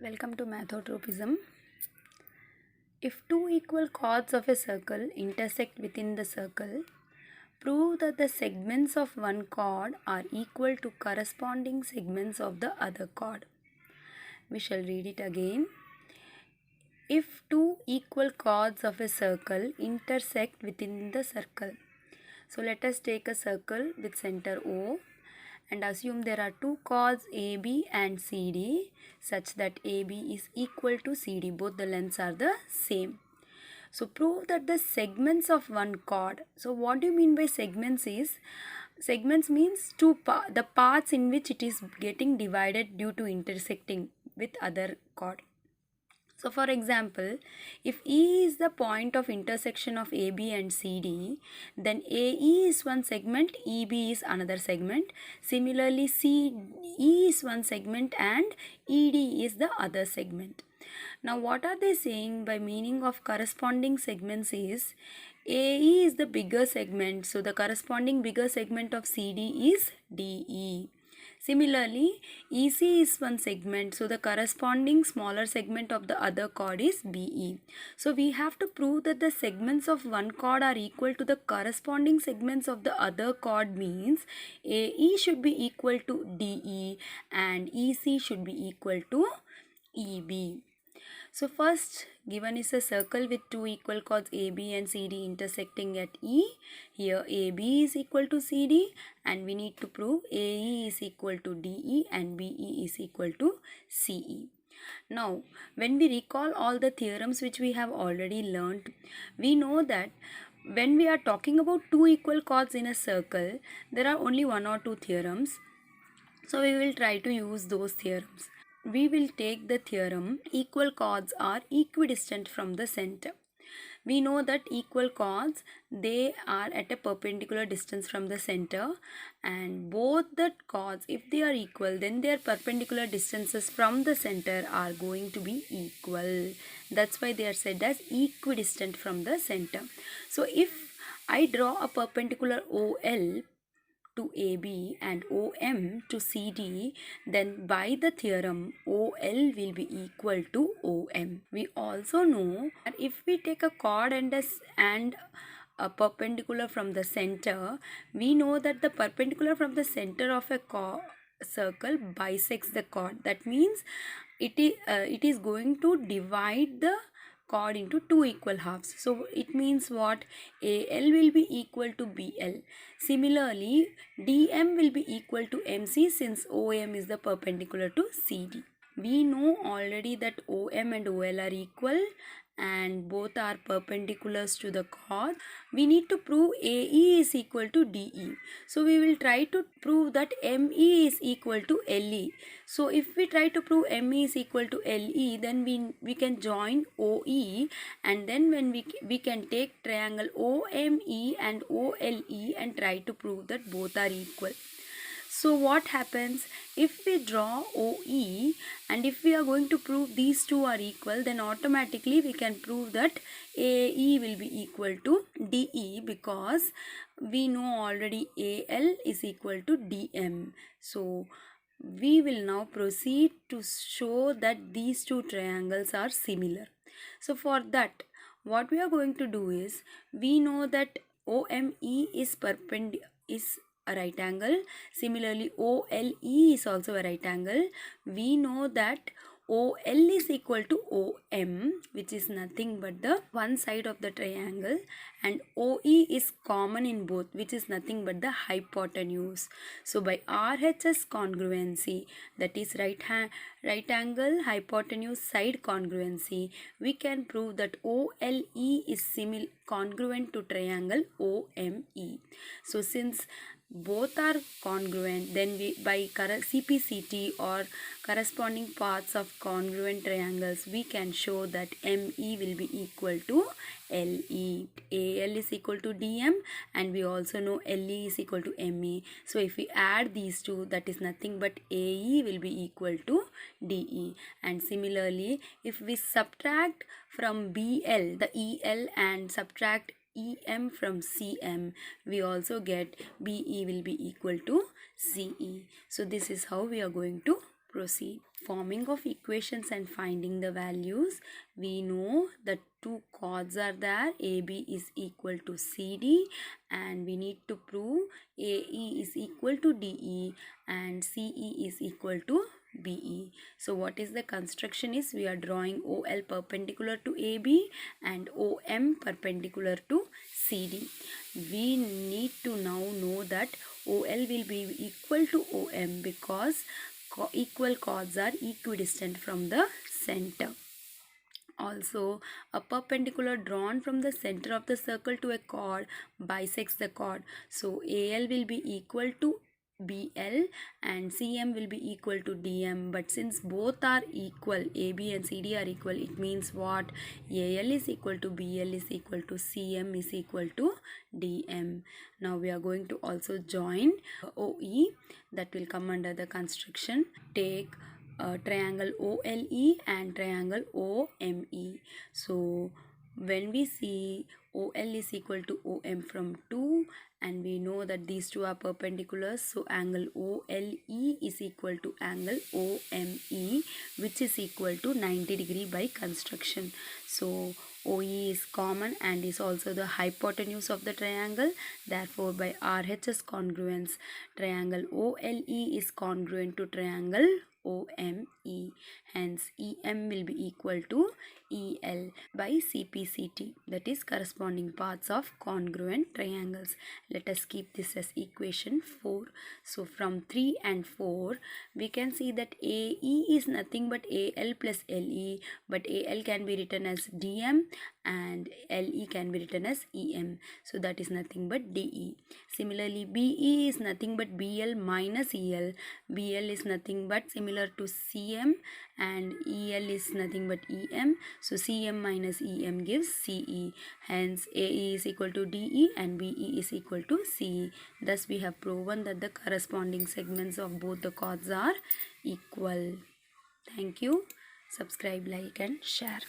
Welcome to Mathotropism. If two equal chords of a circle intersect within the circle, prove that the segments of one chord are equal to corresponding segments of the other chord. We shall read it again. If two equal chords of a circle intersect within the circle. So let us take a circle with center O and assume there are two chords AB and CD such that AB is equal to CD. Both the lengths are the same. So prove that the segments of one chord. So what do you mean by segments is, segments means the parts in which it is getting divided due to intersecting with other chord. So for example, if E is the point of intersection of AB and CD, then AE is one segment, EB is another segment. Similarly, CE is one segment and ED is the other segment. Now what are they saying by meaning of corresponding segments is, AE is the bigger segment, so the corresponding bigger segment of CD is DE. Similarly, EC is one segment, so the corresponding smaller segment of the other chord is BE. So we have to prove that the segments of one chord are equal to the corresponding segments of the other chord means AE should be equal to DE and EC should be equal to EB. So first given is a circle with two equal chords AB and CD intersecting at E. Here AB is equal to CD and we need to prove AE is equal to DE and BE is equal to CE. Now when we recall all the theorems which we have already learned, we know that when we are talking about two equal chords in a circle, there are only one or two theorems. So we will try to use those theorems. We will take the theorem equal chords are equidistant from the center. We know that equal chords, they are at a perpendicular distance from the center, and both the chords, if they are equal, then their perpendicular distances from the center are going to be equal. That's why they are said as equidistant from the center. So if I draw a perpendicular OL to AB and OM to CD, then by the theorem OL will be equal to OM. We also know that if we take a chord and a perpendicular from the center, we know that the perpendicular from the center of a circle bisects the chord. That means it is going to divide the chord into two equal halves. So it means what? AL will be equal to BL. Similarly, DM will be equal to MC since OM is the perpendicular to CD. We know already that OM and OL are equal and both are perpendiculars to the chord. We need to prove AE is equal to DE. So we will try to prove that ME is equal to LE. So if we try to prove ME is equal to LE, then we can join OE, and then when we can take triangle OME and OLE and try to prove that both are equal. So what happens if we draw OE and if we are going to prove these two are equal, then automatically we can prove that AE will be equal to DE because we know already AL is equal to DM. So we will now proceed to show that these two triangles are similar. So for that, what we are going to do is, we know that OME is a right angle. Similarly, OLE is also a right angle. We know that OL is equal to OM, which is nothing but the one side of the triangle, and OE is common in both, which is nothing but the hypotenuse. So by RHS congruency, that is right angle hypotenuse side congruency, we can prove that OLE is congruent to triangle OME. So since both are congruent, then we by CPCT or corresponding parts of congruent triangles, we can show that ME will be equal to LE. AL is equal to DM and we also know LE is equal to ME. So if we add these two, that is nothing but AE will be equal to DE. And similarly, if we subtract from BL the EL and subtract EM from CM, we also get BE will be equal to CE. So this is how we are going to Proceed. Forming of equations and finding the values. We know that two chords are there. AB is equal to CD, and we need to prove AE is equal to DE and CE is equal to BE. So what is the construction is, we are drawing OL perpendicular to AB and OM perpendicular to CD. We need to now know that OL will be equal to OM because equal chords are equidistant from the center. Also, a perpendicular drawn from the center of the circle to a chord bisects the chord. So, AL will be equal to BL and CM will be equal to DM. But since both are equal, AB and CD are equal, it means what? AL is equal to BL is equal to CM is equal to DM. Now, we are going to also join OE, that will come under the construction. Take triangle OLE and triangle OME. So when we see OL is equal to OM from 2, and we know that these two are perpendicular, so angle OLE is equal to angle OME, which is equal to 90 degree by construction. So OE is common and is also the hypotenuse of the triangle. Therefore, by RHS congruence, triangle OLE is congruent to triangle OME. Hence, EM will be equal to EL by CPCT, that is corresponding parts of congruent triangles. Let us keep this as equation 4. So, from 3 and 4, we can see that AE is nothing but AL plus LE, but AL can be written as DM and LE can be written as EM. So, that is nothing but DE. Similarly, BE is nothing but BL minus EL. BL is nothing but similar to CM and EL is nothing but EM. So CM minus EM gives CE. Hence AE is equal to DE and BE is equal to CE. Thus we have proven that the corresponding segments of both the chords are equal. Thank you. Subscribe, like and share.